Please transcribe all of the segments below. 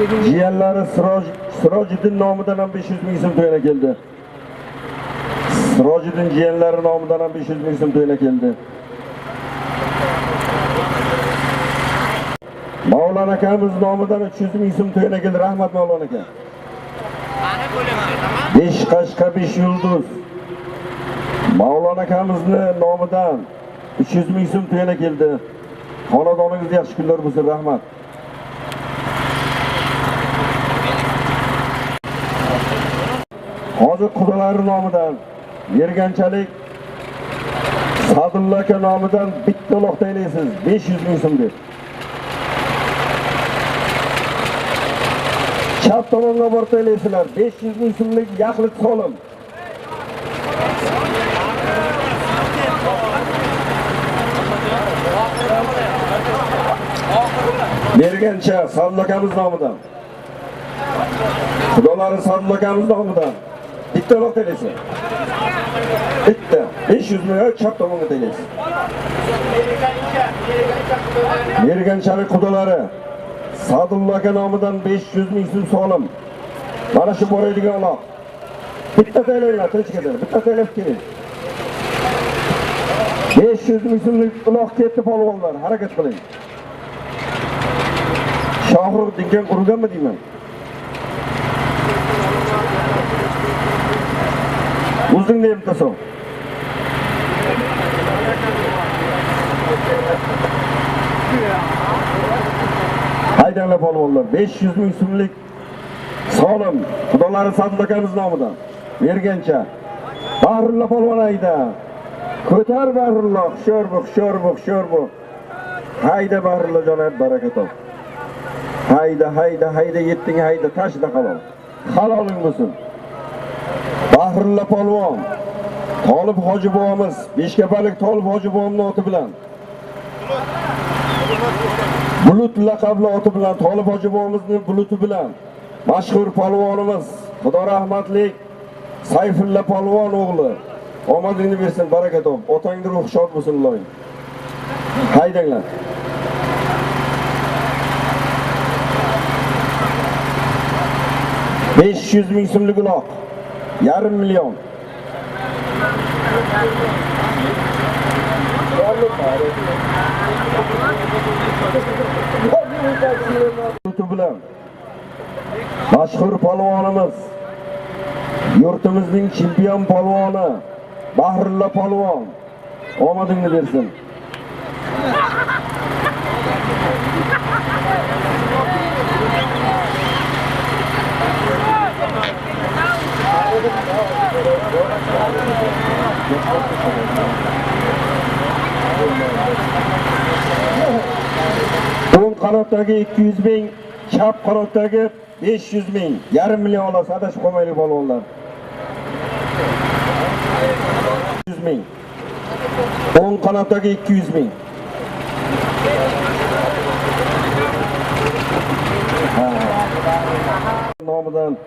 Jiyanlari Sirojiddin nomidan ham 500 ming so'm to'yina keldi. Sirojiddin jiyanlari nomidan ham 500 ming so'm to'yina keldi. Mavlon akamiz nomidan 300 ming so'm to'yina keldi. Rahmat Mavlon aka. 5 qashqa 5 yulduz. Mavlon akamizni nomidan 300 ming so'm to'yina keldi. Xonadoningizga yaxshi kunlar bo'lsin, rahmat. Hozir Xudolar nomidan Merganchalik Sadulla aka nomidan bitta uloq taylaysiz 500 ming so'm deb. Chap tomonga borib taylaysizlar 500 ming so'mlik yaxlit solim. Mergancha Sadulla akamiz nomidan. Xudolari Sadulla akamiz nomidan bitta uloq taylaysiz. Bitta 500 ming chap tomonga taylaysiz. Merganchalik Xudolari Sadulla aka nomidan 500 ming so'm solim. Mana shu boradigan uloq. Bitta taylanglar, tinch ketadi. Bitta taylab keling. 500 ming so'mlik uloq ketdi polvonlar, harakat qiling. Shohruh degan urganmi deyman? O'zing nima qilasan? Haydanglar polvonlar, 500 ming so'mlik solim Xudolari Sadulla akamiz nomidan. Mergancha. Bahrulla polvon hayda. Ko'tar Bahrulla, hushyor bu. Hayda Bahrulla jonar baraka top. Hayda yetding hayda tashda qalol. Haloling bo'lsin. Bahrulla polvon Tolib hoji bobomiz, Beshkapalik Tolib hoji bobomning oti bilan Bulut laqabli oti bilan Tolib hoji bobomizning buluti bilan mashhur polvonimiz Xudo rahmatlik Sayfulla polvon o'g'li omadingni bersin, baraka top. Otangning ruhi shod bo'lsin, ilohim. Haydanglar. $500 ming so'mlik uloq. Yarim million. bilan mashhur polvonimiz, yurtimizning chempion polvoni Bahrulla polvon omadingni bersin. O'ng qanotdagi 200 ming, chap qanotdagi 500 ming, yarim million olasiz, adashib qolmaylik polvonlar. 100 ming. O'ng qanotdagi 200 ming. Nomidan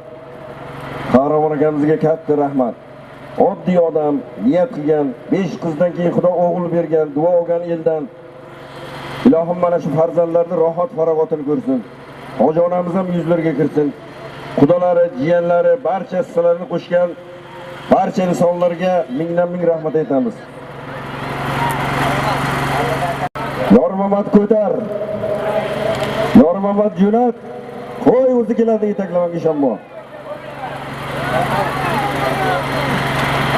Qahramon akamizga katta rahmat. Oddiy odam, niyat qilgan, 5 qizdan keyin Xudo o'g'il bergan, duo olgan eldan. Ilohim mana shu farzandlarni rohat farog'atini ko'rsin. Hoji onamiz ham yuzlarga kirsin. Xudolari, jiyanlari, barcha hissalarini qo'shgan barcha insonlarga mingdan ming rahmat aytamiz. Yormamat ko'tar. Yormamat jo'nat. Qo'y o'zi keladi yetaklamoq ishonma.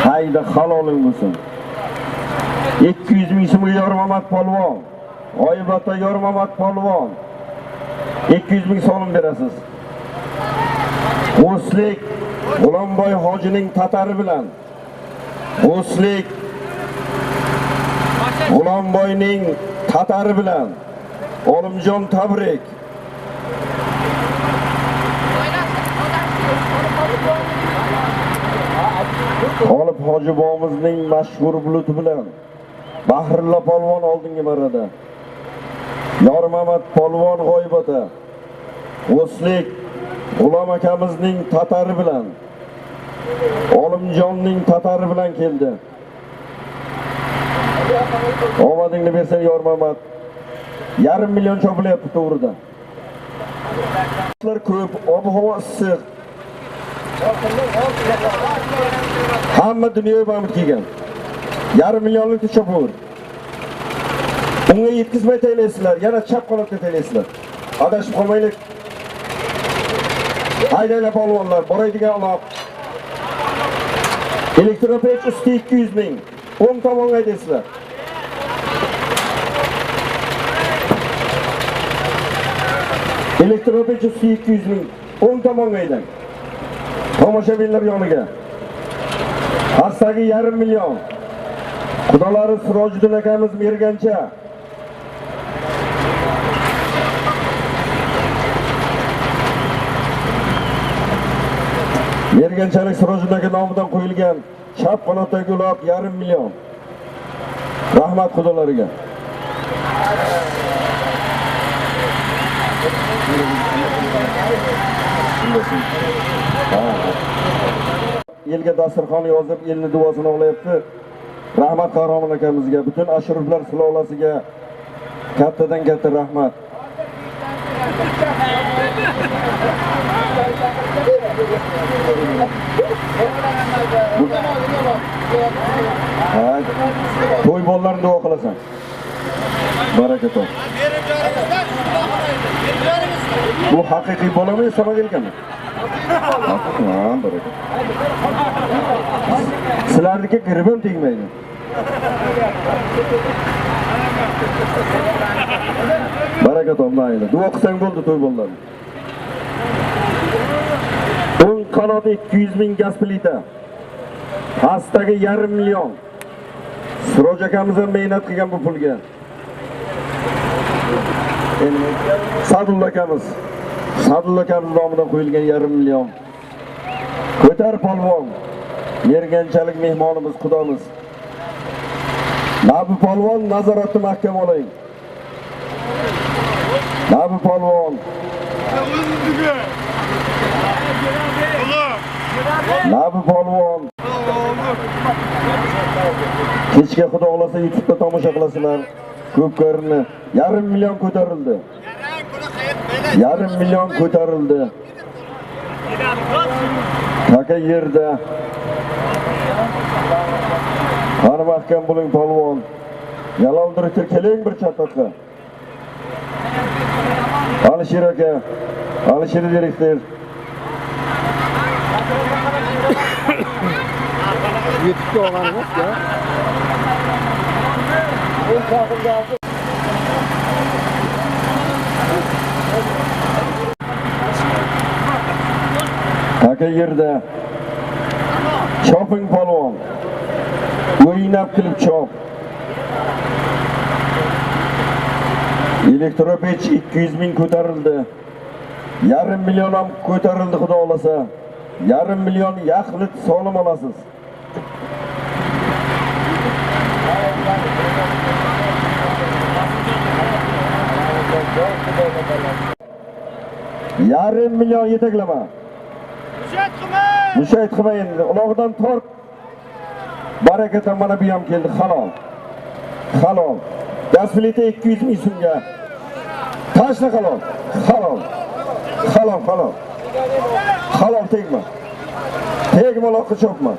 Hayda haloling bo'lsin. 200 ming so'mga Yormamat polvon. Oyibota Yormamat polvon. 200 ming so'm berasiz. O'slik G'ulomboy hojining tatari bilan. O'slik G'ulomboyning tatari bilan. Olimjon tabrik. Tolib hoji bobomizning mashhur buluti bilan Bahrulla polvon oldingi marrada. Yormamat polvon g'oyibota. O'slik G'ulom akamizning tatari bilan Olimjonning tatari bilan keldi. Omadingni bersan Yormamat. Yarim million chopilyapti to'g'rida. Ko'p, ob-havo issiq. Hamma dunyo bamit kelgan. Yarim millionlik tishobur. Bunga yetkazmay taylaysizlar, yana chap qanotga taylaysizlar. Adashib qolmaylik. Haydanglar polvonlar, boraydigan aloq. Elektropech usti 200 ming. O'ng tomonga haydaysizlar. Elektropech usti 200 ming. O'ng tomonga haydang. Tomoshabinlar yoniga. Hastagi yarim million. Xudolari Sirojiddin akamiz mergancha. Merganchalik Sirojiddin aka nomidan qo'yilgan chap qanotdagi uloq yarim million. Rahmat xudolariga. Elga dasturxon yozib, elni duosini olayapti. Rahmat Qahramon akamizga, butun Ashraflar sulolasiga kattadan katta rahmat. To'y bollarni duo qilasan. Baraka top. Bu haqiqiy bolami hisobga kelganmi? Ha, baraka. Sizlarniki giribim tegmaydi. Baraka top mayli. Duo qilsang bo'ldi to'y bollarni. O'ng qanoti 200 ming gaz plita. Pastdagi yarim million. Siroj akamiz ham mehnat qilgan bu pulga. Sadulla akamiz nomidan qo'yilgan yarim million. Ko'tar polvon. Merganchalik mehmonimiz, xudomiz. Nabi polvon nazoratni mahkam oling. Nabi polvon. Nabi polvon. Kechga xudo xolasa YouTube'da tomosha qilasizlar. Ko'p ko'rinni. Yarim million ko'tarildi. Yarim million ko'tarildi. Taka yerda. Qani mahkam bo'ling polvon. Yalol direktor keling bir chatotga. Alisher aka, Alisher direktor. YouTube'ga olganmiz-ku. Taka yerda. Choping polvon. O'ynab qilib chop. Elektropech 200 ming ko'tarildi. Yarim million ham ko'tarildi xudo xolasa. Yarim million yaxlit solim olasiz. Yarim million yetaklama. Mushayt qilma endi. Uloqdan tort. Barakatan mana bu ham keldi. Halol. Halol. Gaz plita 200 ming so'mga. Tashla halol. Halol. Halol, halol. Halol tegma. Tegma uloqqa chopma.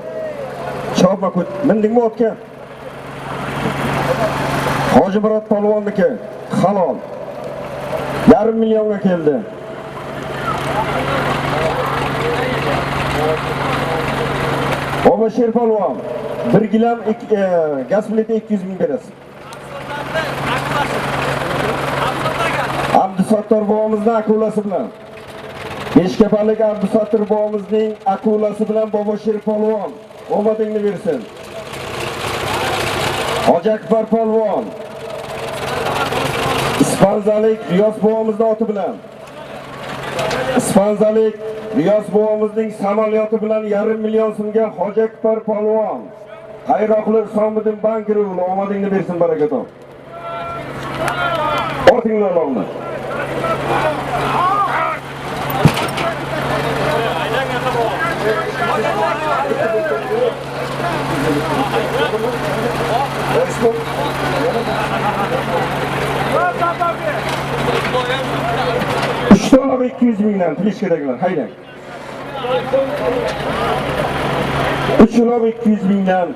Chopma ko't. Mindingmi o'tga? Hoji Murod polvonniki. Halol. Yarim millionga keldi. Obashir polvon 1 gilam gaz plita 200 ming berasiz. Abdusattor bobomizning akulasi bilan. Beshkapalik Abdusattor bobomizning akulasi bilan Bobashir polvon omadingni bersin. Hoji Akbar polvon Ispanzalik Riyos bobomizning oti bilan. Ispanzalik Riyos bobomizning samolyoti bilan yarim million so'mga Hoji Akbar polvon. Xayroqlik Somiddin bankiri omadingni bersin barakaton. Ortinglar olma. Uchta 200 mingdan fleshkadagilar hayda. 3 uloq 200 mingdan.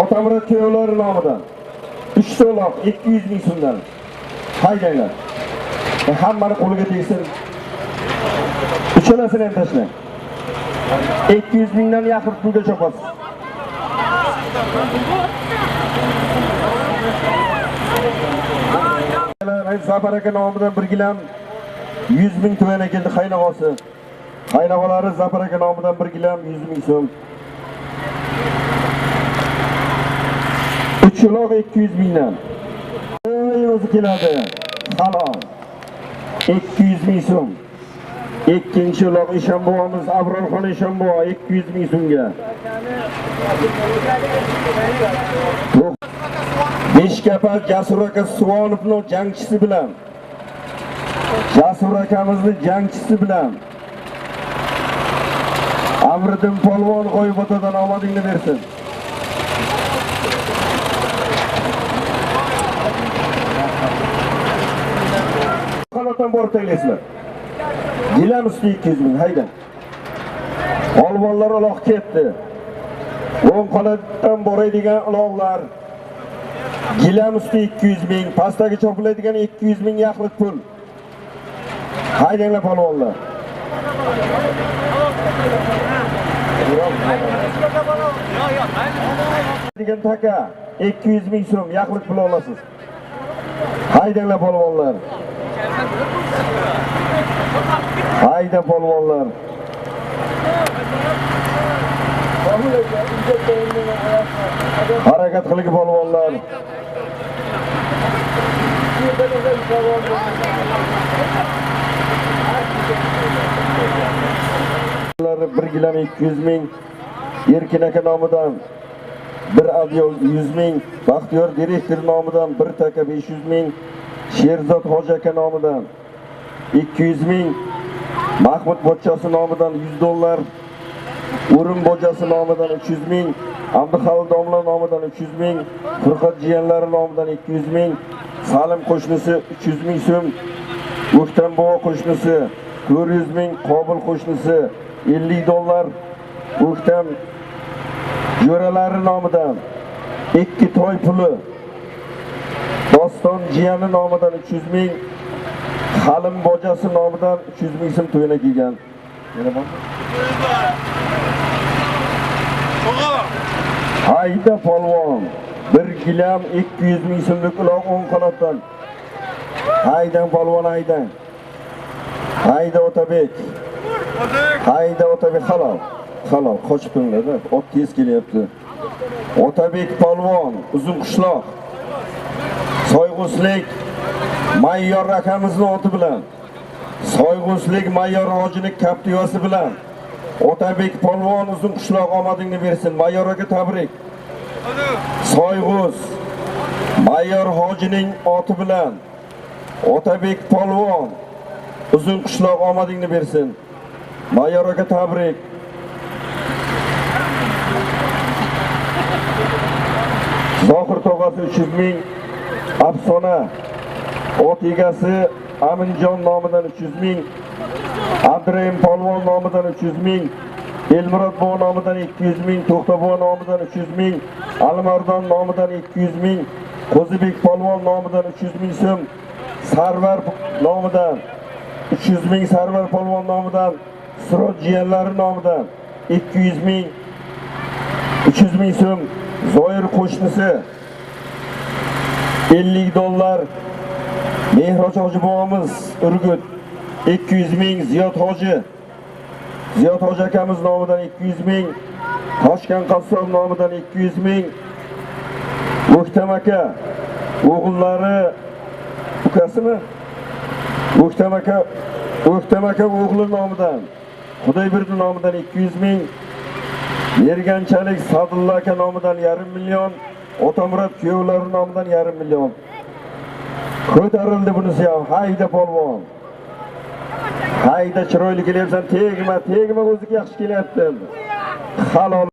Otamurod kuyovlari nomidan 3 uloq 200 ming so'mdan. Haydanglar. Hammani qo'liga tegsin. Uchalasini ham tashlang. 200 mingdan yaqin pulga chopasiz. Zafar aka nomidan 1 gilam 100 ming to'yana keldi qaynog'asi. Qaynog'alari Zafar aka nomidan 1 gilam 100 ming so'm. 3 uloq 200 mingdan. O'zi keladi. Halol. 200 ming so'm. Ikkinchi uloq Eshonbo'miz Abrorxon Eshonbo'va 200 ming so'mga. Beshkapar Jasur aka Suvonovning jangchisi bilan. Jasur akamizning jangchisi bilan. Amriddin polvon G'oybotadan omadingni bersin. Qanotdan borib taylaysizlar. Gilam usti 200 ming hayda. Olvonlar uloq ketdi. O'ng qanotdan boradigan uloqlar. Gilam usti 200 ming, pastdagi chopilaydigan 200 ming yaxlit pul. Haydanglar polvonlar. Degan taka 200 ming so'm yaxlit pul olasiz. Haydanglar polvonlar. Hayda polvonlar. Harakat qiling polvonlar. Bir gilam 200 ming, Erkin aka nomidan bir adyol 100 ming, Baxtiyor direktor nomidan bir taka 500 ming, Sherzod hoji aka nomidan 200 ming, Mahmud bochchasi nomidan 100 dollar, O'rin bochchasi nomidan 300 ming, Abduxalil domla nomidan 300 ming, Furqat jiyanlari nomidan 200 ming, Salim qo'shnisi 300 ming so'm, O'ktambovo qo'shnisi 400 ming, Qobil qo'shnisi 50 dollar, O'ktam jo'ralari nomidan 2 to'y puli, Doston jiyani nomidan 300 ming, Halim bojasi nomidan 300 ming so'm to'yina kelgan. Yana bormi? Hayda polvon, 1 gilam 200 ming so'mlik uloq o'ng qanotdan. Haydang polvon haydang. Hayda Otabek. Hayda Otabek halol. Halol qochib turinglar-da. Ot tez kelyapti. Otabek polvon, uzun qishloq. Soyg'uslik Mayyor akamizning oti bilan. Soyg'uslik Mayyor hojining kaptivasi bilan. Otabek polvon uzun qishloq omadingni bersin. Mayyor aka tabrik. Soyg'us Mayyor hojining oti bilan. Otabek polvon uzun qishloq omadingni bersin. Mayyor aka tabrik. Zohir tog'asi 300 ming, Afsona ot egasi Aminjon nomidan 300 ming, Abdurahim polvon nomidan 300 ming, Elmurod bo nomidan 200 ming, To'xtabo nomidan 300 ming, Alimardon nomidan 200 ming, Qo'zibek polvon nomidan 300 ming so'm, Sarvar nomidan 300 ming, Sarvar polvon nomidan, Siroj jiyanlari nomidan 200 ming, 300 ming so'm, Zoir qo'shnisi 50 dollar, Mehroj hoji bobomiz Urgut 200 ming, Ziyod hoji akamiz nomidan 200 ming, Toshkent qassob nomidan 200 ming, O'ktam aka o'g'illari ukasimi? O'ktam aka o'g'li nomidan, Xudoyberdi nomidan 200 ming, Merganchalik Sadulla aka nomidan 500 million, Otamurod kuyovlari nomidan 500 million. Ko'tarildi bunisi ham. Hayda polvon. Hayda chiroyli kelyapsan, tegma o'ziga yaxshi kelyapti. Halol